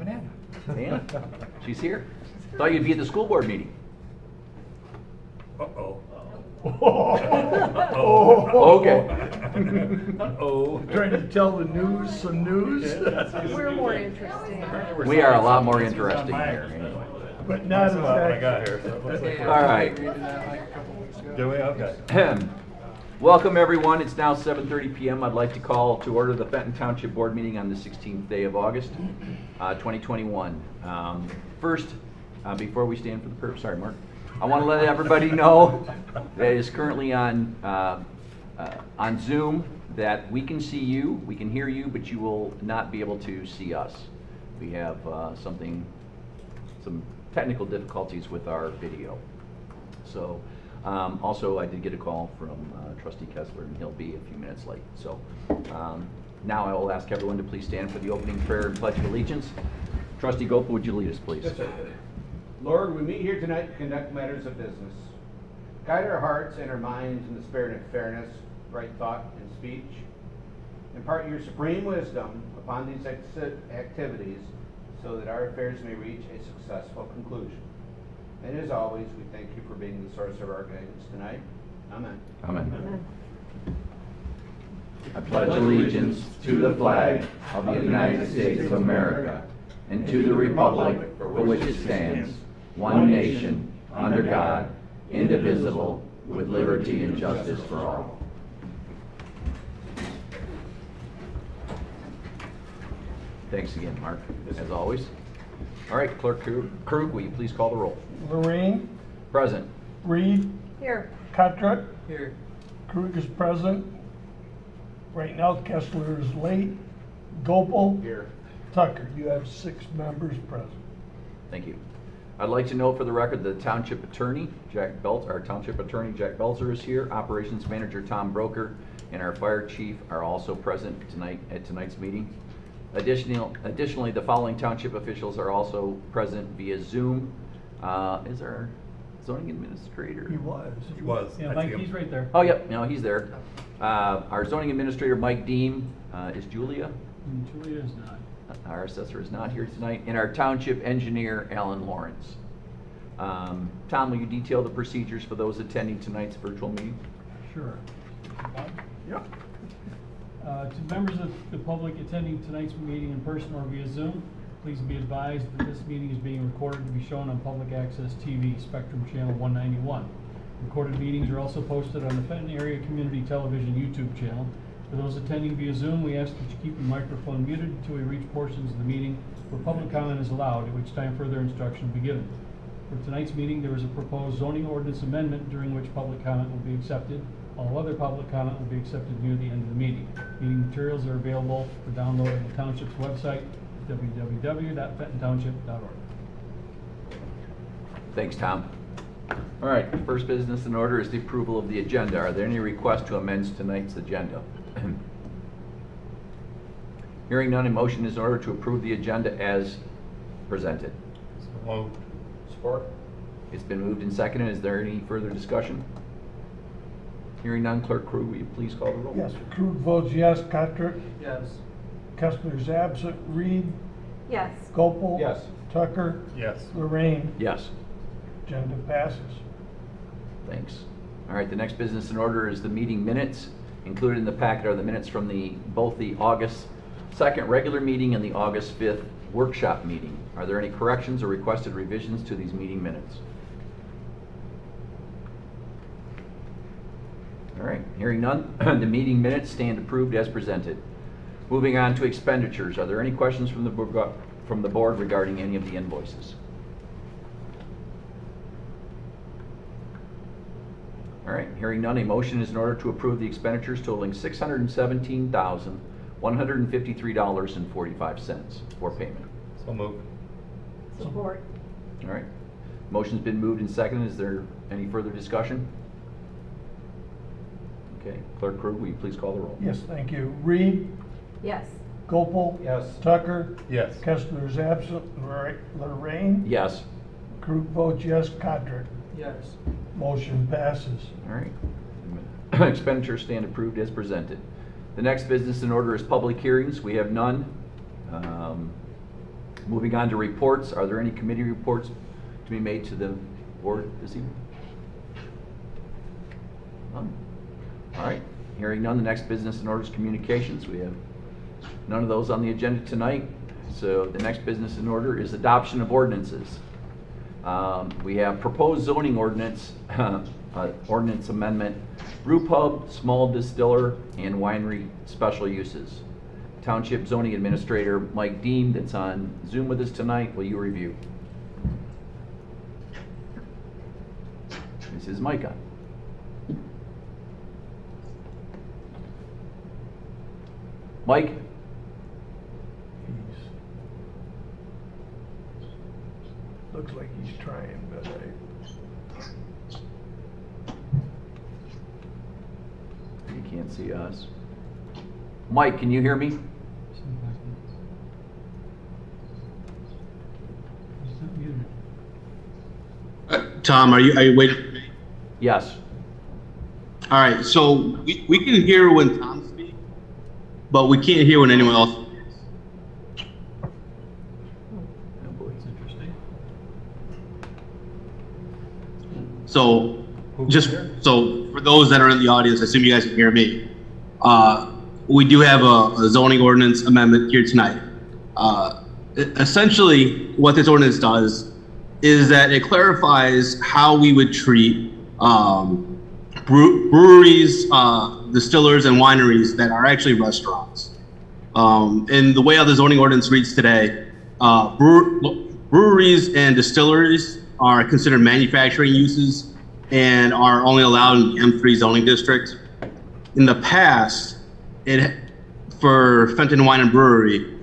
banana. Dan, she's here. Thought you'd be at the school board meeting. Uh-oh. Okay. Uh-oh. Trying to tell the news some news, We're more interesting. We are a lot more interesting here. but not as That's what I got active. here. So it looks like All right. Do we? Okay. Welcome, everyone. It's now 7:30 p.m. I'd like to call to order the Fenton Township Board meeting on the 16th day of August, 2021. First, before we stand for the purpose, sorry, Mark. I want to let everybody know that is currently on Zoom that we can see you, we can hear you, but you will not be able to see us. We have some technical difficulties with our video. So, also I did get a call from Trustee Kessler, and he'll be a few minutes late. So, now I will ask everyone to please stand for the opening prayer and pledge of allegiance. Trustee Gopal, would you lead us, please? Yes, sir. Lord, we meet here tonight to conduct matters of business. Guide our hearts and our minds in the spirit of fairness, right thought, and speech. Impart your supreme wisdom upon these activities so that our affairs may reach a successful conclusion. And as always, we thank you for being the source of our guidance tonight. Amen. Amen. I pledge allegiance to the flag of the United States of America and to the republic for which it stands, one nation, under God, indivisible, with liberty and justice for all. Thanks again, Mark, as always. All right, Clerk Krug, will you please call the roll? Lorraine, Present. Reed, Here. Kotrick, Here. Krug is present. Right now Kessler is late. Gopal, Here. Tucker, you have 6 members present. Thank you. I'd like to note for the record that the Township Attorney, our Township Attorney, Jack Belzer, is here. Operations Manager, Tom Broker, and our Fire Chief are also present tonight at tonight's meeting. Additionally, the following Township officials are also present via Zoom. Is our Zoning Administrator? He was. He was. Yeah, I Mike, see him. he's right there. Oh, yep, no, he's there. Our Zoning Administrator, Mike Deem, is Julia. Julia is not. Our assessor is not here tonight, and our township engineer, Alan Lawrence. Tom, will you detail the procedures for those attending tonight's virtual meeting? Sure. Bob? Yep. To members of the public attending tonight's meeting in person or via Zoom, please be advised that this meeting is being recorded to be shown on Public Access TV, Spectrum Channel 191. Recorded meetings are also posted on the Fenton Area Community Television YouTube channel. For those attending via Zoom, we ask that you keep your microphone muted until we reach portions of the meeting where public comment is allowed, at which time further instruction will be given. For tonight's meeting, there is a proposed zoning ordinance amendment during which public comment will be accepted. All other public comment will be accepted near the end of the meeting. Meeting materials are available for download on the Township's website, www.fentontownship.org. Thanks, Tom. All right, first business in order is the approval of the agenda. Are there any requests to amend tonight's agenda? Hearing none, a motion is in order to approve the agenda as presented. Well, Support. It's been moved and seconded. Is there any further discussion? Hearing none, Clerk Krug, will you please call the roll? Yes, Krug votes yes. Kotrick, Yes. Kessler's absent. Reed, Yes. Gopal. Yes. Tucker, yes. Lorraine, Yes. agenda passes. Thanks. All right, the next business in order is the meeting minutes. Included in the packet are the minutes from both the August 2nd regular meeting and the August 5th workshop meeting. Are there any corrections or requested revisions to these meeting minutes? All right, hearing none, the meeting minutes stand approved as presented. Moving on to expenditures. Are there any questions from the board regarding any of the invoices? All right, hearing none, a motion is in order to approve the expenditures totaling $617,153.45 for payment. So moved. Support. All right, motion's been moved and seconded. Is there any further discussion? Okay, Clerk Krug, will you please call the roll? Yes, thank you. Reed, Yes. Gopal. Yes. Tucker, Yes. Kessler's absent. Lorraine, Yes. Krug votes yes. Kotrick, Yes. motion passes. All right. Expenditures stand approved as presented. The next business in order is public hearings. We have none. Moving on to reports, are there any committee reports to be made to the board this evening? None. All right, hearing none, the next business in order is communications. We have none of those on the agenda tonight. So the next business in order is adoption of ordinances. We have proposed zoning ordinance, ordinance amendment, brew pub, small distiller, and winery special uses. Township zoning administrator Mike Dean, that's on Zoom with us tonight, will you review? Is his mic on? Mike? Looks like he's trying, but You can't see us. Mike, can you hear me? Tom, are you waiting for me? Yes. All right, so we can hear when Tom speaks, but we can't hear when anyone else speaks. Oh boy, it's interesting. So, Who just can hear? so for those that are in the audience, I assume you guys can hear me. We do have a zoning ordinance amendment here tonight. Essentially, what this ordinance does is that it clarifies how we would treat breweries, distillers, and wineries that are actually restaurants. And the way how the zoning ordinance reads today, breweries and distilleries are considered manufacturing uses and are only allowed in the M3 zoning district. In the past, for Fenton Wine and Brewery,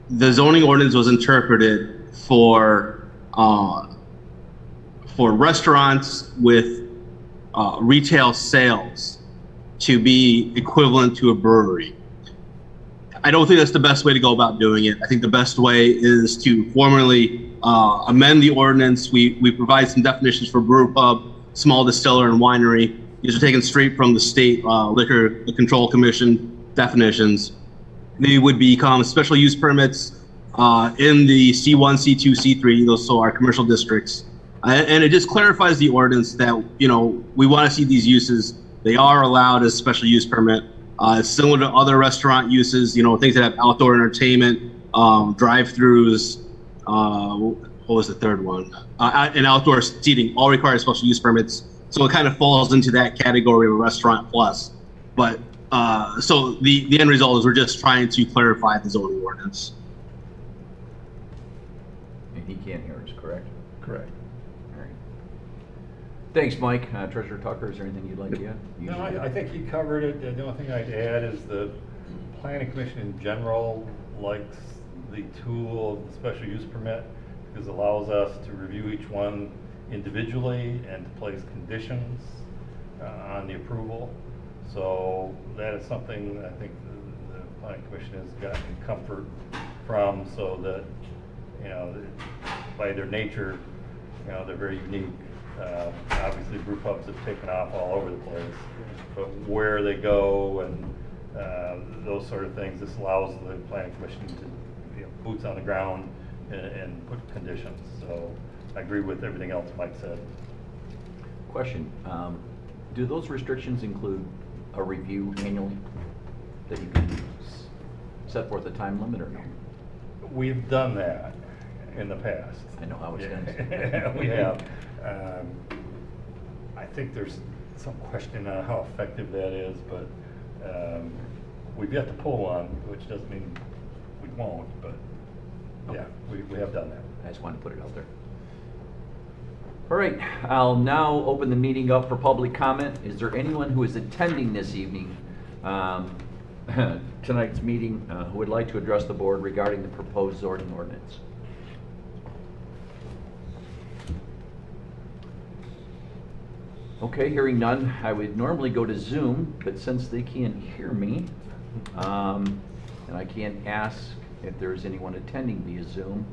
the zoning ordinance was interpreted for restaurants with retail sales to be equivalent to a brewery. I don't think that's the best way to go about doing it. I think the best way is to formally amend the ordinance. We provide some definitions for brew pub, small distiller, and winery. These are taken straight from the state Liquor Control Commission definitions. They would become special use permits in the C1, C2, C3, those are our commercial districts. And it just clarifies the ordinance that, we want to see these uses. They are allowed as special use permit. Similar to other restaurant uses, things that have outdoor entertainment, drive-throughs, what was the third one? And outdoor seating, all require special use permits. So it kind of falls into that category of a restaurant plus. But so the end result is we're just trying to clarify the zoning ordinance. And he can't hear us, correct? correct. All right. Thanks, Mike. Treasurer Tucker, is there anything you'd like to add? No, I think he covered it. The only thing I'd add is the planning commission in general likes the tool of the special use permit because it allows us to review each one individually and to place conditions on the approval. So that is something I think the planning commission has gotten comfort from, so that, by their nature, they're very unique. Obviously brew pubs have taken off all over the place, but where they go and those sort of things, this allows the planning commission to boots on the ground and put conditions. So I agree with everything else Mike said. Question, do those restrictions include a review annually that you can set forth a time limit or no? We've done that in the past. I know, I was Yeah. gonna say. We have. I think there's some question on how effective that is, but we've yet to pull one, which doesn't mean we won't, but yeah, we have done that. I just wanted to put it out there. All right, I'll now open the meeting up for public comment. Is there anyone who is attending this evening, tonight's meeting, who would like to address the board regarding the proposed zoning ordinance? Okay, hearing none, I would normally go to Zoom, but since they can't hear me, and I can't ask if there's anyone attending via Zoom,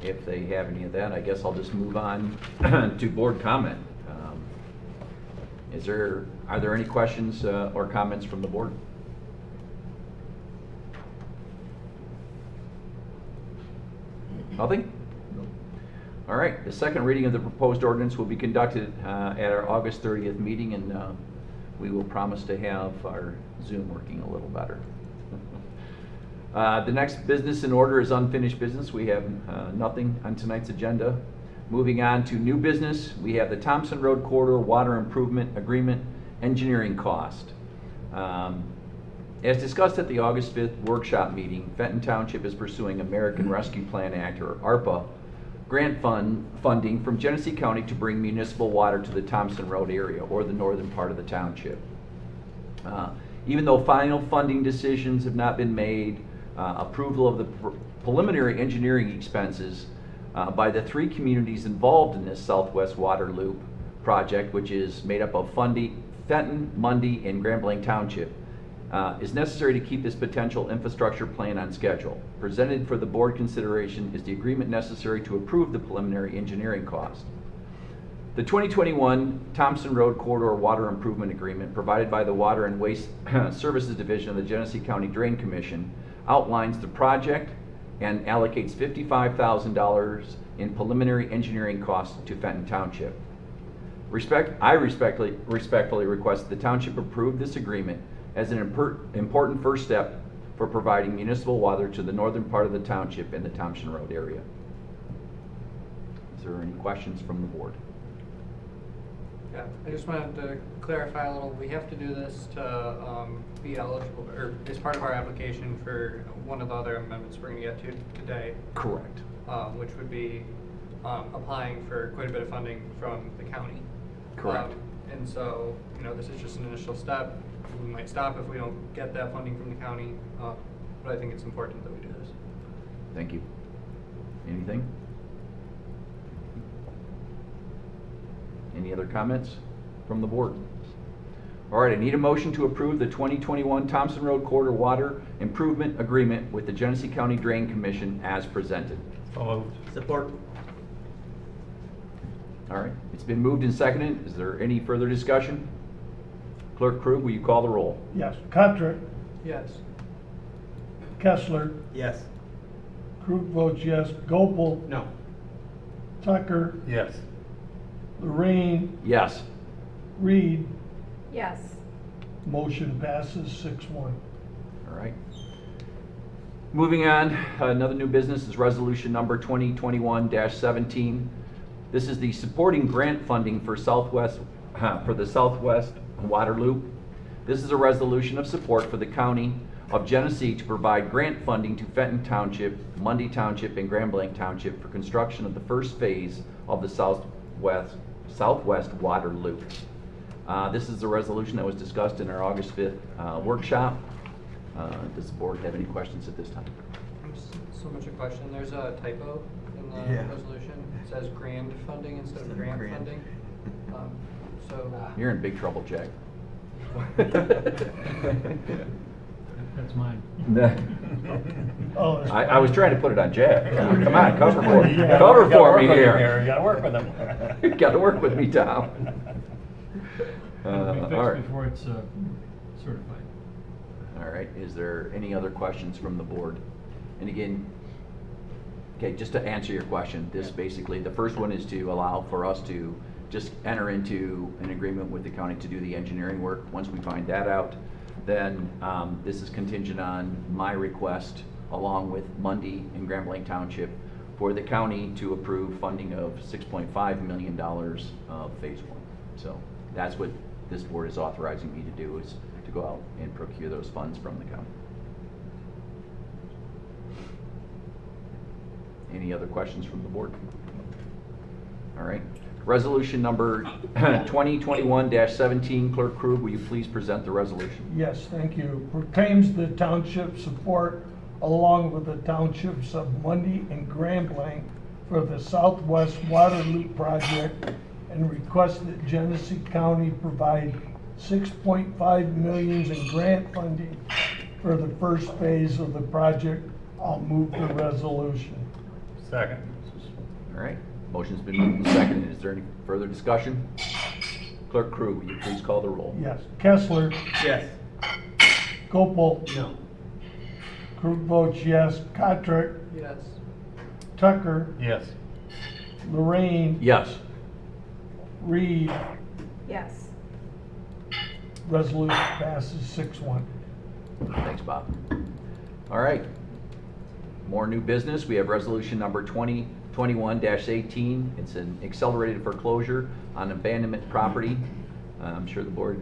if they have any of that, I guess I'll just move on to board comment. Are there any questions or comments from the board? Nothing? All right, the second reading of the proposed ordinance will be conducted at our August 30th meeting, and we will promise to have our Zoom working a little better. The next business in order is unfinished business. We have nothing on tonight's agenda. Moving on to new business, we have the Thompson Road Corridor Water Improvement Agreement engineering cost. As discussed at the August 5th workshop meeting, Fenton Township is pursuing American Rescue Plan Act, or ARPA, grant funding from Genesee County to bring municipal water to the Thompson Road area, or the northern part of the township. Even though final funding decisions have not been made, approval of the preliminary engineering expenses by the three communities involved in this Southwest Water Loop project, which is made up of Fenton, Mundy, and Grand Blanc Township, is necessary to keep this potential infrastructure plan on schedule. Presented for the board consideration is the agreement necessary to approve the preliminary engineering cost. The 2021 Thompson Road Corridor Water Improvement Agreement provided by the Water and Waste Services Division of the Genesee County Drain Commission outlines the project and allocates $55,000 in preliminary engineering costs to Fenton Township. I respectfully request the township approve this agreement as an important first step for providing municipal water to the northern part of the township and the Thompson Road area. Is there any questions from the board? Yeah, I just wanted to clarify a little. We have to do this to be eligible, or as part of our application for one of the other amendments we're going to get to today. Correct. Which would be applying for quite a bit of funding from the county. Correct. And so, this is just an initial step. We might stop if we don't get that funding from the county, but I think it's important that we do this. Thank you. Anything? Any other comments from the board? All right, I need a motion to approve the 2021 Thompson Road Corridor Water Improvement Agreement with the Genesee County Drain Commission as presented. So moved. Support. All right, it's been moved and seconded. Is there any further discussion? Clerk Krug, will you call the roll? Yes. Patrick, Yes. Kessler, Yes. Krug votes yes. Gopel, No. Tucker, Yes. Lorraine, Yes. Reed. Yes. Motion passes 6-1. All right. Moving on, another new business is resolution number 2021-17. This is the supporting grant funding for the Southwest Water Loop. This is a resolution of support for the County of Genesee to provide grant funding to Fenton Township, Mundy Township, and Grand Blanc Township for construction of the first phase of the Southwest Water Loop. This is a resolution that was discussed in our August 5th workshop. Does the board have any questions at this time? So much a question. There's a typo in the resolution. It says grant funding instead of grant funding. So You're in big trouble, Jack. That's mine. Oh, I was trying to put it on Jack. Come on, cover for me. Yeah. Cover You gotta for work me with him here. You gotta work with him. You gotta work with me, Tom. It'll be All fixed right. before it's certified. All right, is there any other questions from the board? And again, okay, just to answer your question, this basically, the first one is to allow for us to just enter into an agreement with the county to do the engineering work. Once we find that out, then this is contingent on my request, along with Mundy and Grand Blanc Township, for the county to approve funding of $6.5 million of phase 1. So that's what this board is authorizing me to do, is to go out and procure those funds from the county. Any other questions from the board? All right. Resolution number 2021-17, Clerk Krug, will you please present the resolution? yes, thank you. Proclaims the township support along with the townships of Mundy and Grand Blanc for the Southwest Water Loop project and requests that Genesee County provide $6.5 million in grant funding for the first phase of the project. I'll move the resolution. Second. All right. Motion's been moved and seconded. Is there any further discussion? Clerk Krug, will you please call the roll? Yes. Kessler, Yes. Gopel, No. Krug votes yes. Patrick, yes. Tucker, Yes. Lorraine, Yes. Reed. Yes. Resolution passes 6-1. Thanks, Bob. All right. More new business. We have resolution number 2021-18. It's an accelerated foreclosure on abandonment property. I'm sure the board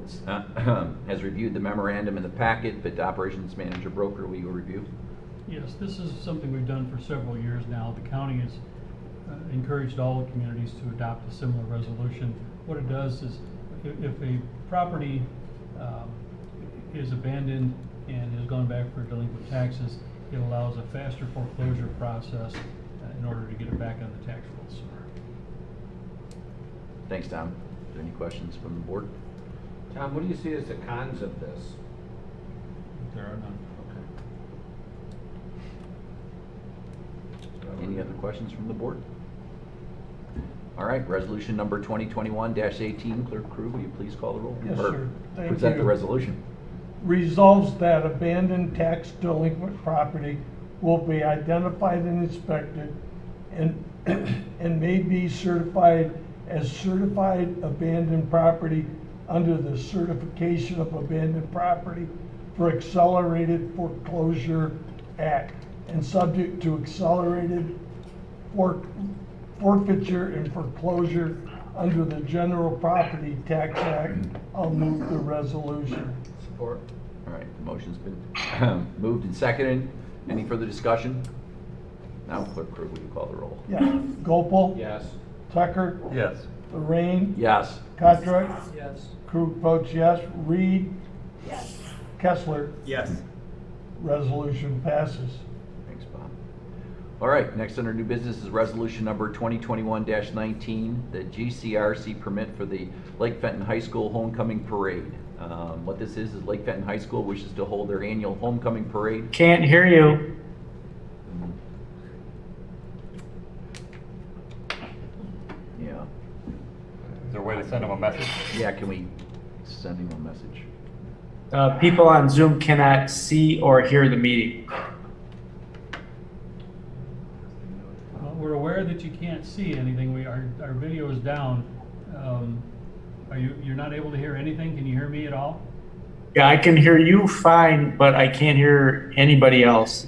has reviewed the memorandum in the packet, but the operations manager broker, will you review? Yes, this is something we've done for several years now. The county has encouraged all the communities to adopt a similar resolution. What it does is, if a property is abandoned and has gone back for delinquent taxes, it allows a faster foreclosure process in order to get it back on the tax rolls. Thanks, Tom. Are there any questions from the board? Tom, what do you see as the cons of this? There are none. Any other questions from the board? All right, resolution number 2021-18. Clerk Crew, will you please call the roll? Yes, Or sir. Thank present the you. resolution. Resolves that abandoned tax delinquent property will be identified and inspected and, and may be certified as certified abandoned property under the Certification of Abandoned Property for Accelerated Foreclosure Act and subject to accelerated forfeiture and foreclosure under the General Property Tax Act. I'll move the resolution. Support. All right, the motion's been moved and seconded. Any further discussion? Now, Clerk Crew, will you call the roll? Yeah. Gopal. Yes. Tucker. Yes. Lorraine. Yes. Cottrick. Yes. Krug votes yes. Reed. Yes. Kessler. Yes. Resolution passes. Thanks, Bob. All right, next under new business is resolution number 2021-19, the Gcrc permit for the Lake Fenton High School Homecoming Parade. What this is Lake Fenton High School wishes to hold their annual homecoming parade. Can't hear you. Yeah. Is there a way to send them a message? Yeah, can we send him a message? People on Zoom cannot see or hear the meeting. Well, we're aware that you can't see anything. Our video is down. You're not able to hear anything? Can you hear me at all? Yeah, I can hear you fine, but I can't hear anybody else,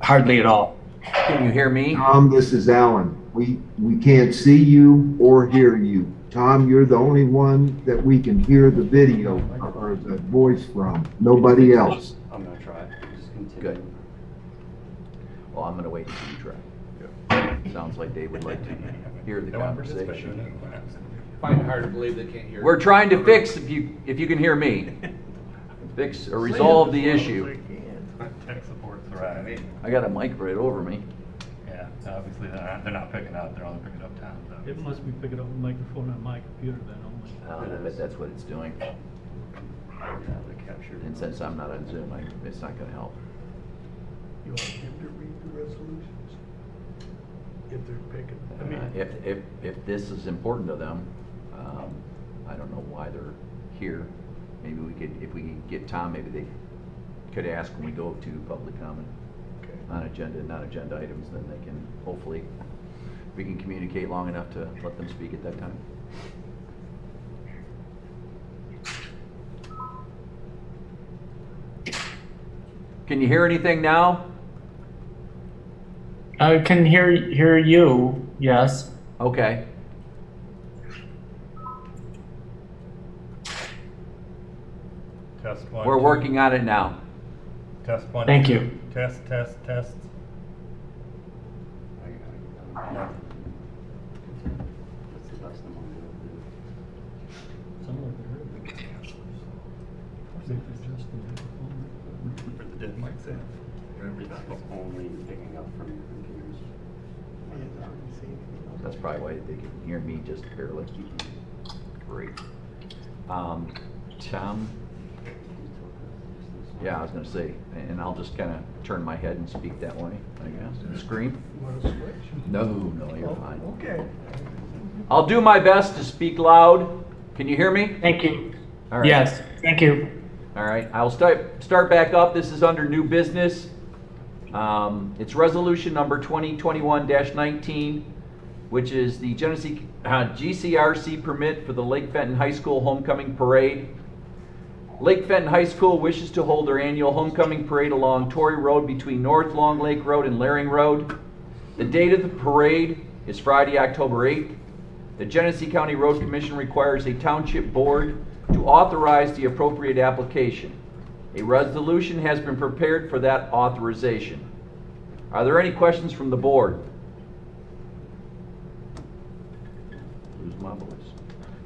hardly at all. Can you hear me? Tom, this is Alan. We can't see you or hear you. Tom, you're the only one that we can hear the video or the voice from. Nobody else. I'm gonna try. Just continue. Good. Well, I'm gonna wait until you try. Sounds like Dave would like to hear the conversation. Find it hard to believe they can't hear. We're trying to fix, if you can hear me, fix or resolve the issue. Tech support's right. I got a mic right over me. Yeah, obviously they're not picking up, they're only picking up Tom's. It must be picking up a microphone on my computer then only. I bet that's what it's doing. And since I'm not on Zoom, it's not gonna help. You want him to read the resolutions? If they're picking. If this is important to them, I don't know why they're here. Maybe we could, if we could get Tom, maybe they could ask when we go to public comment on non-agenda items, then they can, hopefully, we can communicate long enough to let them speak at that time. Can you hear anything now? I can hear you, yes. Okay. Test one. We're two. working on it now. Test one. Thank two. you. Test. That's the best I'm gonna do. Sound like they heard me. They've adjusted the microphone. For the dead mics in. It's only picking up from your computers. That's probably why they can hear me just barely. Great. Tom? Yeah, I was gonna say, and I'll just kind of turn my head and speak that way, I guess, and scream. You want to switch? No, you're fine. Okay. I'll do my best to speak loud. Can you hear me? Thank you. All right. Yes, thank you. All right, I'll start back up. This is under new business. It's resolution number 2021-19, which is the Genesee GCRC permit for the Lake Fenton High School Homecoming Parade. Lake Fenton High School wishes to hold their annual homecoming parade along Torrey Road between North Long Lake Road and Laring Road. The date of the parade is Friday, October 8th. The Genesee County Road Commission requires a township board to authorize the appropriate application. A resolution has been prepared for that authorization. Are there any questions from the board? Lose my voice.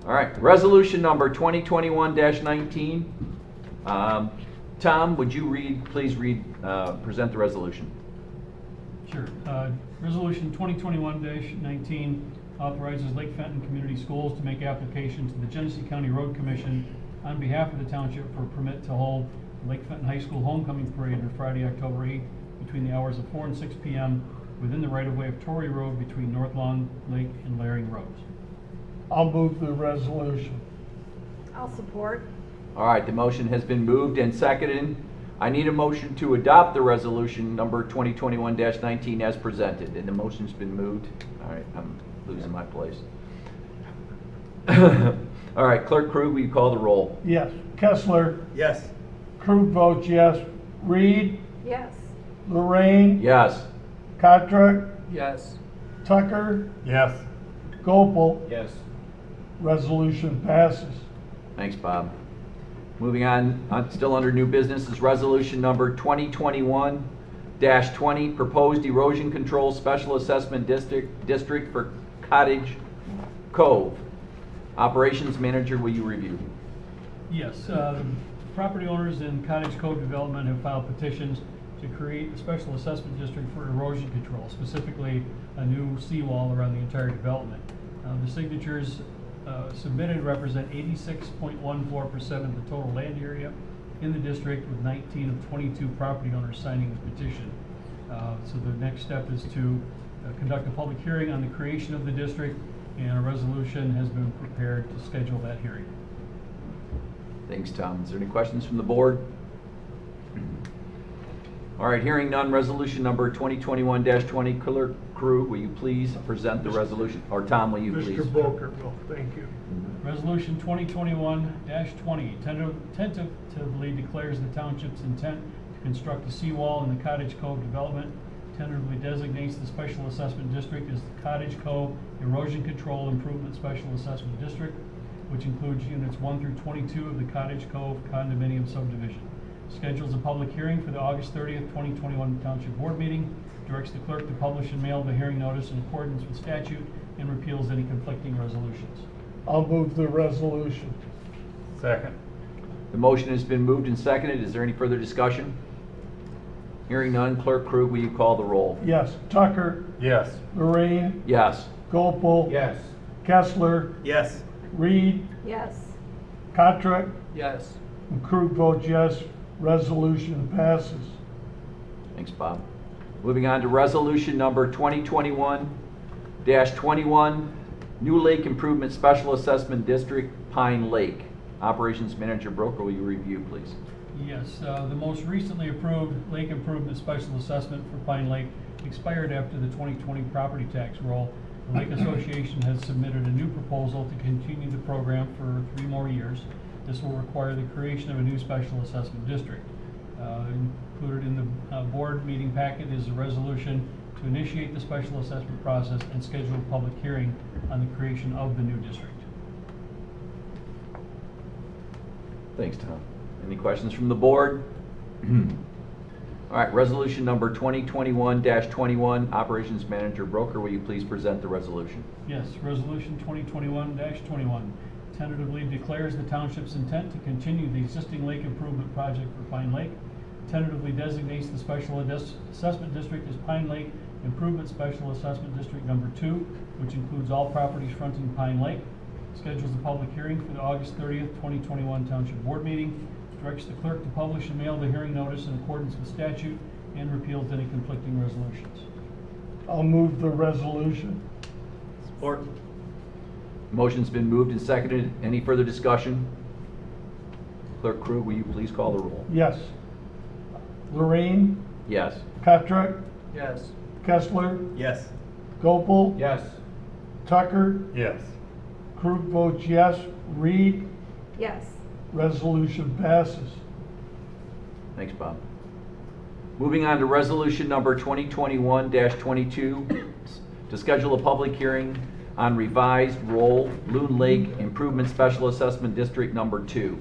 All right, resolution number 2021-19. Tom, would you please present the resolution? Sure. Resolution 2021-19 authorizes Lake Fenton Community Schools to make application to the Genesee County Road Commission on behalf of the township for a permit to hold the Lake Fenton High School Homecoming Parade on Friday, October 8th between the hours of 4 and 6 p.m. within the right-of-way of Torrey Road between North Long Lake and Laring Roads. I'll move the resolution. I'll support. All right, the motion has been moved and seconded. I need a motion to adopt the resolution number 2021-19 as presented, and the motion's been moved. All right, I'm losing my place. All right, Clerk Krug, will you call the roll? Yes. Kessler. Yes. Krug votes yes. Reed. Yes. Lorraine. Yes. Cottrick. Yes. Tucker. Yes. Gopel. Yes. Resolution passes. Thanks, Bob. Moving on, still under new business, is resolution number 2021-20, proposed erosion control special assessment district for Cottage Cove. Operations manager, will you review? Yes, the property owners in Cottage Cove Development have filed petitions to create a special assessment district for erosion control, specifically a new seawall around the entire development. The signatures submitted represent 86.14% of the total land area in the district, with 19 of 22 property owners signing the petition. So the next step is to conduct a public hearing on the creation of the district, and a resolution has been prepared to schedule that hearing. Thanks, Tom. Is there any questions from the board? All right, hearing none, resolution number 2021-20, Clerk Krug, will you please present the resolution? Or Tom, will you please? Mr. Boker will, thank you. Resolution 2021-20 tentatively declares the township's intent to construct a seawall in the Cottage Cove development, tentatively designates the special assessment district as the Cottage Cove Erosion Control Improvement Special Assessment District, which includes units 1 through 22 of the Cottage Cove condominium subdivision. Schedules a public hearing for the August 30th, 2021 Township Board meeting, directs the clerk to publish and mail the hearing notice in accordance with statute, and repeals any conflicting resolutions. I'll move the resolution. Second. The motion has been moved and seconded. Is there any further discussion? Hearing none, Clerk Krug, will you call the roll? Yes. Tucker. Yes. Lorraine. Yes. Gopel. Yes. Kessler. Yes. Reed. Yes. Cottrick. Yes. And Krug votes yes. Resolution passes. Thanks, Bob. Moving on to resolution number 2021-21, New Lake Improvement Special Assessment District, Pine Lake. Operations Manager Broker, will you review, please? Yes, the most recently approved Lake Improvement Special Assessment for Pine Lake expired after the 2020 property tax roll. The Lake Association has submitted a new proposal to continue the program for 3 more years. This will require the creation of a new special assessment district. Included in the board meeting packet is a resolution to initiate the special assessment process and schedule a public hearing on the creation of the new district. Thanks, Tom. Any questions from the board? All right, resolution number 2021-21, Operations Manager Broker, will you please present the resolution? Yes, resolution 2021-21 tentatively declares the township's intent to continue the existing lake improvement project for Pine Lake, tentatively designates the special assessment district as Pine Lake Improvement Special Assessment District Number 2, which includes all properties fronting Pine Lake, schedules a public hearing for the August 30th, 2021 Township Board meeting, directs the clerk to publish and mail the hearing notice in accordance with statute, and repeals any conflicting resolutions. I'll move the resolution. Support. Motion's been moved and seconded. Any further discussion? Clerk Krug, will you please call the roll? Yes. Lorraine. Yes. Petrick, Yes. Kessler, Yes. Gopel, Yes. Tucker, Yes. Krug votes yes. Reed, Yes. resolution passes. Thanks, Bob. Moving on to resolution number 2021-22, to schedule a public hearing on revised role Loon Lake Improvement Special Assessment District Number 2.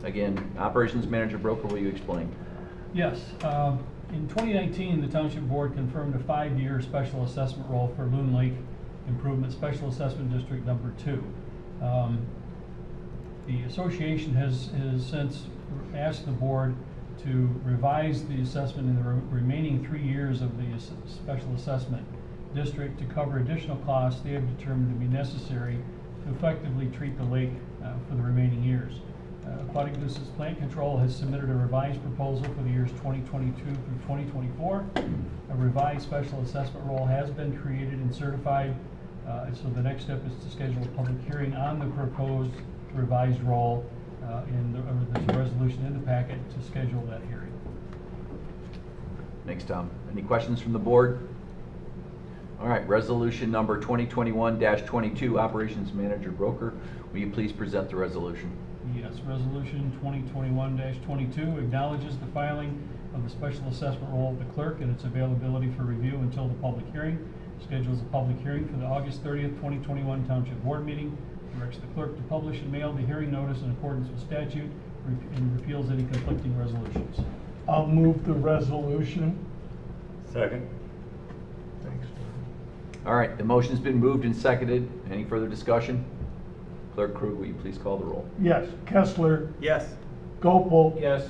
Again, Operations Manager Broker, will you explain? Yes, in 2019, the Township Board confirmed a 5-year special assessment role for Loon Lake Improvement Special Assessment District Number 2. The association has since asked the board to revise the assessment in the remaining 3 years of the special assessment district to cover additional costs they have determined to be necessary to effectively treat the lake for the remaining years. Aquatic Nuisance Plant Control has submitted a revised proposal for the years 2022 through 2024. A revised special assessment role has been created and certified, so the next step is to schedule a public hearing on the proposed revised role, there's a resolution in the packet to schedule that hearing. Thanks, Tom. Any questions from the board? All right, resolution number 2021-22, Operations Manager Broker, will you please present the resolution? Yes, resolution 2021-22 acknowledges the filing of the special assessment role of the clerk and its availability for review until the public hearing. Schedules a public hearing for the August 30th, 2021 Township Board meeting. Directs the clerk to publish and mail the hearing notice in accordance with statute and repeals any conflicting resolutions. I'll move the resolution. Second. Thanks. All right, the motion's been moved and seconded. Any further discussion? Clerk Krug, will you please call the roll? Yes. Kessler, Yes. Gopel, Yes.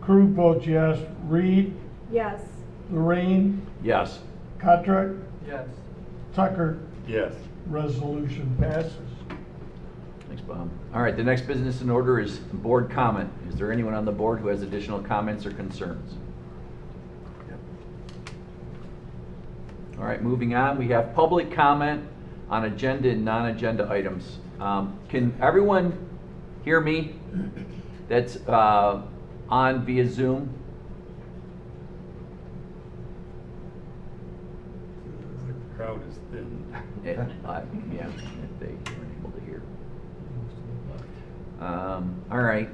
Krug votes yes. Reed, Yes. Lorraine, Yes. Petrick, Yes. Tucker, Yes. resolution passes. Thanks, Bob. All right, the next business in order is board comment. Is there anyone on the board who has additional comments or concerns? All right, moving on, we have public comment on agenda and non-agenda items. Can everyone hear me that's on via Zoom? The crowd is thin. Yeah, if they weren't able to hear. All right,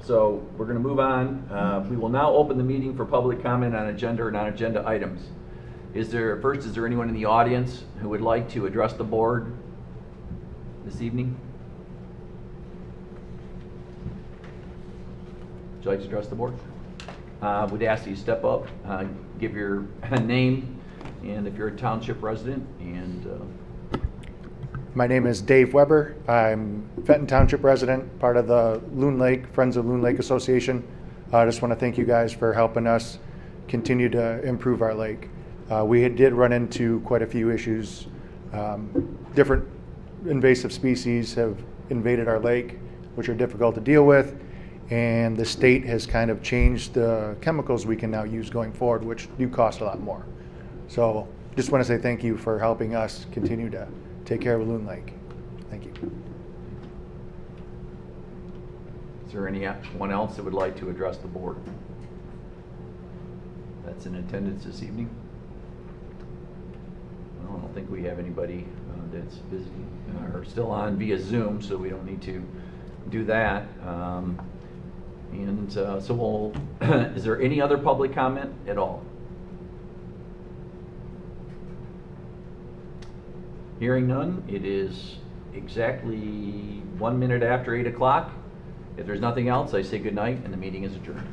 so we're going to move on. We will now open the meeting for public comment on agenda or non-agenda items. Is there anyone in the audience who would like to address the board this evening? Would you like to address the board? Would ask you to step up, give your name, and if you're a township resident, and My name is Dave Weber. I'm Fenton Township resident, part of the Loon Lake, Friends of Loon Lake Association. I just want to thank you guys for helping us continue to improve our lake. We did run into quite a few issues. Different invasive species have invaded our lake, which are difficult to deal with, and the state has kind of changed the chemicals we can now use going forward, which do cost a lot more. So just want to say thank you for helping us continue to take care of Loon Lake. Thank you. is there anyone else that would like to address the board that's in attendance this evening? Well, I don't think we have anybody that's busy or still on via Zoom, so we don't need to do that. So we'll, is there any other public comment at all? Hearing none, it is exactly 1 minute after 8 o'clock. If there's nothing else, I say good night and the meeting is adjourned.